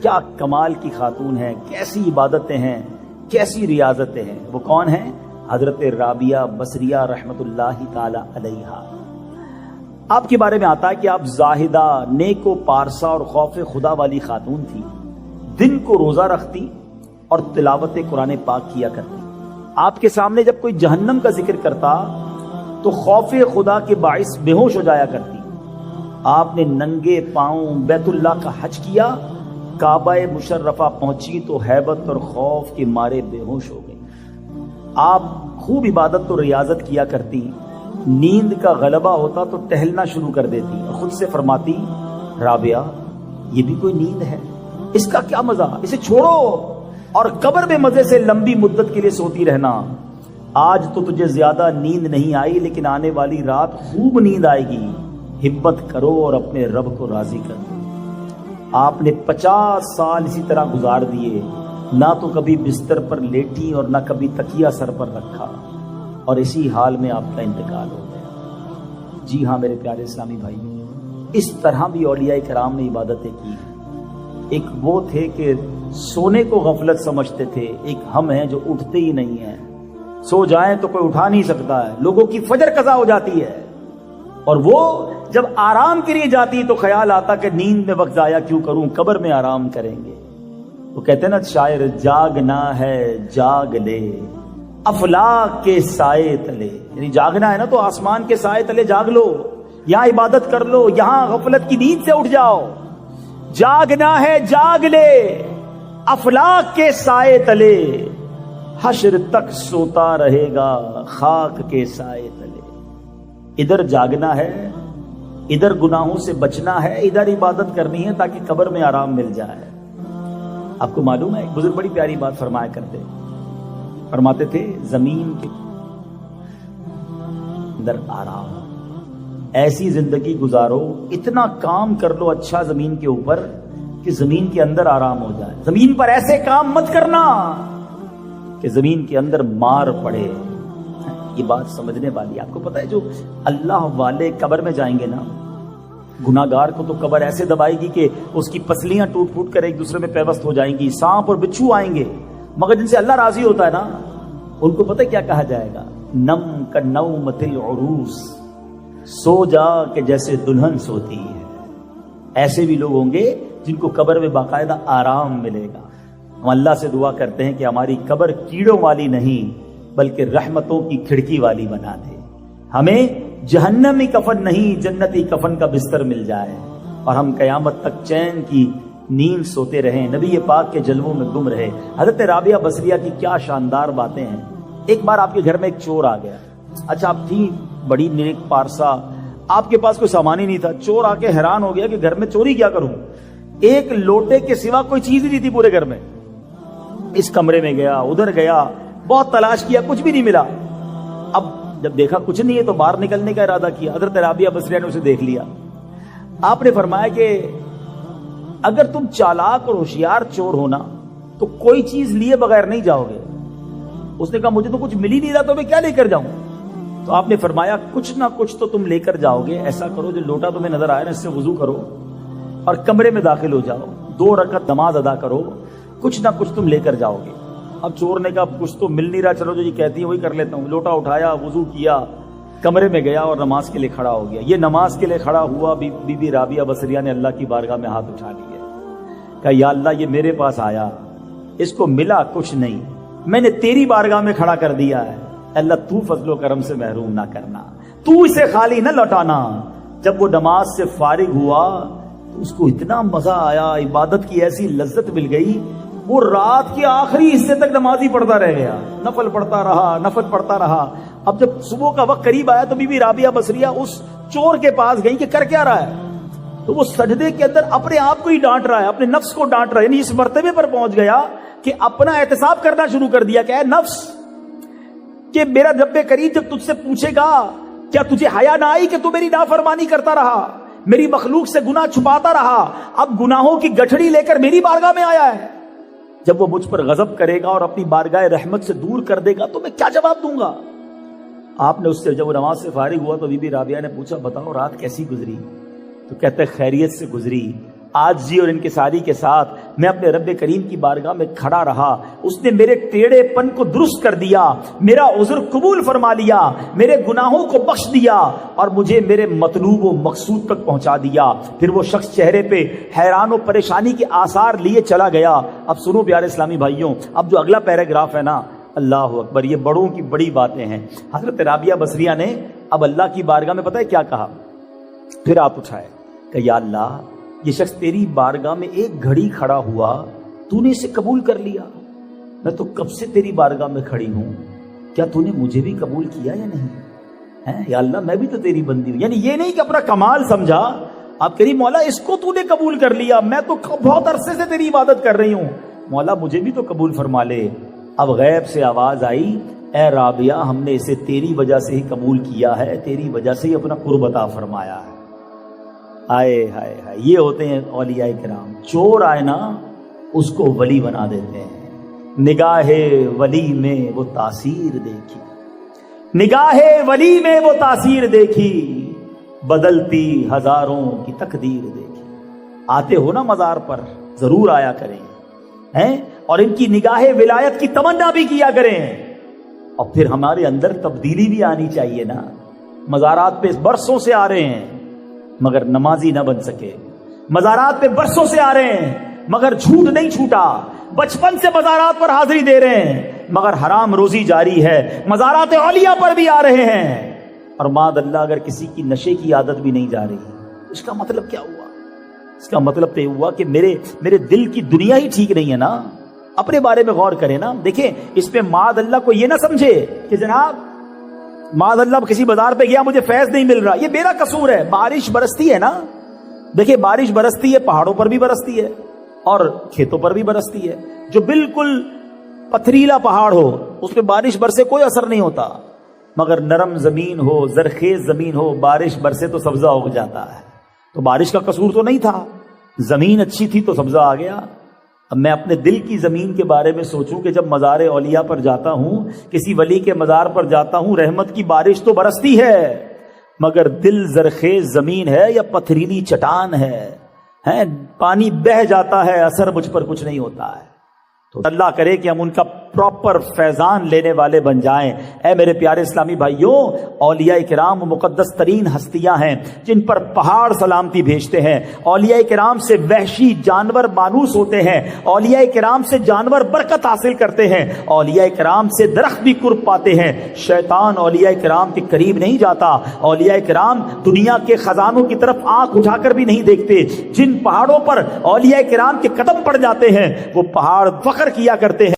کیا کمال کی خاتون ہیں، کیسی عبادتیں ہیں، کیسی ریاضتیں ہیں. وہ کون ہیں؟ حضرت رابعہ بصریہ رحمت اللہ تعالی علیہا. آپ کے بارے میں آتا ہے کہ آپ زاہدہ، نیک و پارسا اور خوف خدا والی خاتون تھی. دن کو روزہ رکھتی اور تلاوت قرآن پاک کیا کرتی. آپ کے سامنے جب کوئی جہنم کا ذکر کرتا تو خوف خدا کے باعث بے ہوش ہو جایا کرتی. آپ نے ننگے پاؤں بیت اللہ کا حج کیا، کعبہ مشرفہ پہنچی تو ہیبت اور خوف کے مارے بے ہوش ہو گئی. آپ خوب عبادت و ریاضت کیا کرتی. نیند کا غلبہ ہوتا تو ٹہلنا شروع کر دیتی اور خود سے فرماتی، رابعہ یہ بھی کوئی نیند ہے، اس کا کیا مزہ، اسے چھوڑو اور قبر میں مزے سے لمبی مدت کے لیے سوتی رہنا. آج تو تجھے زیادہ نیند نہیں آئی لیکن آنے والی رات خوب نیند آئے گی. ہمت کرو اور اپنے رب کو راضی کر دو. آپ نے 50 سال اسی طرح گزار دیے. نہ تو کبھی بستر پر لیٹی اور نہ کبھی تکیہ سر پر رکھا، اور اسی حال میں آپ کا انتقال ہو گیا. جی ہاں میرے پیارے اسلامی بھائی، اس طرح بھی اولیاء کرام نے عبادتیں کی. ایک وہ تھے کہ سونے کو غفلت سمجھتے تھے، ایک ہم ہیں جو اٹھتے ہی نہیں ہیں. سو جائیں تو کوئی اٹھا نہیں سکتا ہے. لوگوں کی فجر قضا ہو جاتی ہے اور وہ جب آرام کے لیے جاتی تو خیال آتا کہ نیند میں وقت ضائع کیوں کروں، قبر میں آرام کریں گے. وہ کہتے ہیں نا شاعر، جاگنا ہے جاگ لے افلاک کے سائے تلے. یعنی جاگنا ہے نا تو آسمان کے سائے تلے جاگ لو، یہاں عبادت کر لو، یہاں غفلت کی نیند سے اٹھ جاؤ. جاگنا ہے جاگ لے افلاک کے سائے تلے، حشر تک سوتا رہے گا خاک کے سائے تلے. ادھر جاگنا ہے، ادھر گناہوں سے بچنا ہے، ادھر عبادت کرنی ہے تاکہ قبر میں آرام مل جائے. آپ کو معلوم ہے ایک بزرگ بڑی پیاری بات فرمایا کرتے، فرماتے تھے زمین کے اندر آرام، ایسی زندگی گزارو، اتنا کام کر لو اچھا زمین کے اوپر کہ زمین کے اندر آرام ہو جائے. زمین پر ایسے کام مت کرنا کہ زمین کے اندر مار پڑے. یہ بات سمجھنے والی. آپ کو پتا ہے جو اللہ والے قبر میں جائیں گے نا، گناہگار کو تو قبر ایسے دبائے گی کہ اس کی پسلیاں ٹوٹ پھوٹ کر ایک دوسرے میں پیوست ہو جائیں گی. سانپ اور بچھو آئیں گے، مگر جن سے اللہ راضی ہوتا ہے نا ان کو پتہ کیا کہا جائے گا؟ نم کا نومۃ العروس، سو جا کہ جیسے دلہن سوتی ہے. ایسے بھی لوگ ہوں گے جن کو قبر میں باقاعدہ آرام ملے گا. ہم اللہ سے دعا کرتے ہیں کہ ہماری قبر کیڑوں والی نہیں بلکہ رحمتوں کی کھڑکی والی بنا دے. ہمیں جہنمی کفن نہیں جنتی کفن کا بستر مل جائے اور ہم قیامت تک چین کی نیند سوتے رہیں، نبی پاک کے جلووں میں گم رہے. حضرت رابعہ بصریہ کی کیا شاندار باتیں ہیں. ایک بار آپ کے گھر میں ایک چور آ گیا. اچھا آپ تھی بڑی نیک پارسا، آپ کے پاس کوئی سامان ہی نہیں تھا. چور آ کے حیران ہو گیا کہ گھر میں چوری کیا کروں. ایک لوٹے کے سوا کوئی چیز ہی نہیں تھی پورے گھر میں. اس کمرے میں گیا، ادھر گیا، بہت تلاش کیا، کچھ بھی نہیں ملا. اب جب دیکھا کچھ نہیں ہے تو باہر نکلنے کا ارادہ کیا. حضرت رابعہ بصریہ نے اسے دیکھ لیا. آپ نے فرمایا کہ اگر تم چالاک اور ہوشیار چور ہونا تو کوئی چیز لیے بغیر نہیں جاؤ گے. اس نے کہا مجھے تو کچھ مل ہی نہیں رہا تو میں کیا لے کر جاؤں. تو آپ نے فرمایا کچھ نہ کچھ تو تم لے کر جاؤ گے. ایسا کرو جو لوٹا تمہیں نظر آئے نا اس سے وضو کرو اور کمرے میں داخل ہو جاؤ، 2 رکعت نماز ادا کرو، کچھ نہ کچھ تم لے کر جاؤ گے. اب چور نے کہا کچھ تو مل نہیں رہا، چلو جو یہ کہتی ہے وہی کر لیتا ہوں. لوٹا اٹھایا، وضو کیا، کمرے میں گیا اور نماز کے لیے کھڑا ہو گیا. یہ نماز کے لیے کھڑا ہوا، بی بی رابعہ بصریہ نے اللہ کی بارگاہ میں ہاتھ اٹھا لیے. کہا یا اللہ یہ میرے پاس آیا، اس کو ملا کچھ نہیں، میں نے تیری بارگاہ میں کھڑا کر دیا ہے. اللہ تو فضل و کرم سے محروم نہ کرنا، تو اسے خالی نہ لوٹانا. جب وہ نماز سے فارغ ہوا تو اس کو اتنا مزہ آیا، عبادت کی ایسی لذت مل گئی، وہ رات کے آخری حصے تک نماز ہی پڑھتا رہ گیا، نفل پڑھتا رہا، نفل پڑھتا رہا. اب جب صبح کا وقت قریب آیا تو بی بی رابعہ بصریہ اس چور کے پاس گئی کہ کر کیا رہا ہے. تو وہ سجدے کے اندر اپنے آپ کو ہی ڈانٹ رہا ہے، اپنے نفس کو ڈانٹ رہا ہے. یعنی اس مرتبے پر پہنچ گیا کہ اپنا احتساب کرنا شروع کر دیا کہ اے نفس، کہ میرا رب کریم جب تجھ سے پوچھے گا کیا تجھے حیا نہ آئی کہ تو میری نافرمانی کرتا رہا، میری مخلوق سے گناہ چھپاتا رہا، اب گناہوں کی گٹھڑی لے کر میری بارگاہ میں آیا ہے. جب وہ مجھ پر غضب کرے گا اور اپنی بارگاہ رحمت سے دور کر دے گا تو میں کیا جواب دوں گا. آپ نے اس سے جب وہ نماز سے فارغ ہوا تو بی بی رابعہ نے پوچھا بتاؤ رات کیسی گزری. تو کہتے خیریت سے گزری، آج جی اور انکساری کے ساتھ میں اپنے رب کریم کی بارگاہ میں کھڑا رہا، اس نے میرے ٹیڑھے پن کو درست کر دیا، میرا عذر قبول فرما لیا، میرے گناہوں کو بخش دیا اور مجھے میرے مطلوب و مقصود تک پہنچا دیا۔ پھر وہ شخص چہرے پہ حیران و پریشانی کے آثار لیے چلا گیا۔ اب سنو پیارے اسلامی بھائیوں، اب جو اگلا پیراگراف ہے نا، اللہ اکبر، یہ بڑوں کی بڑی باتیں ہیں۔ حضرت رابعہ بصریہ نے اب اللہ کی بارگاہ میں پتہ ہے کیا کہا؟ پھر ہاتھ اٹھائے کہ یا اللہ، یہ شخص تیری بارگاہ میں ایک گھڑی کھڑا ہوا، تو نے اسے قبول کر لیا۔ میں تو کب سے تیری بارگاہ میں کھڑی ہوں، کیا تو نے مجھے بھی قبول کیا یا نہیں؟ یا اللہ میں بھی تو تیری بندی ہوں۔ یعنی یہ نہیں کہ اپنا کمال سمجھا، آپ کہہ رہی مولا اس کو تو نے قبول کر لیا، میں تو بہت عرصے سے تیری عبادت کر رہی ہوں، مولا مجھے بھی تو قبول فرما لے۔ اب غیب سے آواز آئی، اے رابعہ، ہم نے اسے تیری وجہ سے ہی قبول کیا ہے، تیری وجہ سے ہی اپنا قرب عطا فرمایا ہے۔ آئے ہائے ہائے، یہ ہوتے ہیں اولیاء کرام، چور آئے نا اس کو ولی بنا دیتے ہیں۔ نگاہ ولی میں وہ تاثیر دیکھی، نگاہ ولی میں وہ تاثیر دیکھی، بدلتی ہزاروں کی تقدیر دیکھی۔ آتے ہو نا مزار پر، ضرور آیا کریں ہیں، اور ان کی نگاہ ولایت کی تمنا بھی کیا کریں، اور پھر ہمارے اندر تبدیلی بھی آنی چاہیے نا۔ مزارات پہ برسوں سے آ رہے ہیں مگر نمازی نہ بن سکے، مزارات پہ برسوں سے آ رہے ہیں مگر جھوٹ نہیں چھوٹا، بچپن سے مزارات پر حاضری دے رہے ہیں مگر حرام روزی جاری ہے، مزارات اولیاء پر بھی آ رہے ہیں، اور ماد اللہ اگر کسی کی نشے کی عادت بھی نہیں جا رہی، اس کا مطلب کیا ہوا؟ اس کا مطلب تو یہ ہوا کہ میرے دل کی دنیا ہی ٹھیک نہیں ہے نا۔ اپنے بارے میں غور کریں نا، دیکھیں اس پہ ماد اللہ کو یہ نہ سمجھے کہ جناب معاذ اللہ کسی بازار پہ گیا مجھے فیض نہیں مل رہا، یہ میرا قصور ہے۔ بارش برستی ہے نا، دیکھیں بارش برستی ہے، پہاڑوں پر بھی برستی ہے اور کھیتوں پر بھی برستی ہے۔ جو بالکل پتھریلا پہاڑ ہو اس پہ بارش برسے کوئی اثر نہیں ہوتا، مگر نرم زمین ہو، زرخیز زمین ہو، بارش برسے تو سبزہ اگ جاتا ہے۔ تو بارش کا قصور تو نہیں تھا، زمین اچھی تھی تو سبزہ آ گیا۔ اب میں اپنے دل کی زمین کے بارے میں سوچوں کہ جب مزار اولیاء پر جاتا ہوں، کسی ولی کے مزار پر جاتا ہوں، رحمت کی بارش تو برستی ہے مگر دل زرخیز زمین ہے یا پتھریلی چٹان ہے، پانی بہہ جاتا ہے، اثر مجھ پر کچھ نہیں ہوتا ہے۔ تو اللہ کرے کہ ہم ان کا پراپر فیضان لینے والے بن جائیں۔ اے میرے پیارے اسلامی بھائیوں، اولیاء کرام مقدس ترین ہستیاں ہیں جن پر پہاڑ سلامتی بھیجتے ہیں۔ اولیاء کرام سے وحشی جانور مانوس ہوتے ہیں، اولیاء کرام سے جانور برکت حاصل کرتے ہیں، اولیاء کرام سے درخت بھی قرب پاتے ہیں۔ شیطان اولیاء کرام کے قریب نہیں جاتا، اولیاء کرام دنیا کے خزانوں کی طرف آنکھ اٹھا کر بھی نہیں دیکھتے۔ جن پہاڑوں پر اولیاء کرام کے قدم پڑ جاتے ہیں وہ پہاڑ فخر کیا کرتے ہیں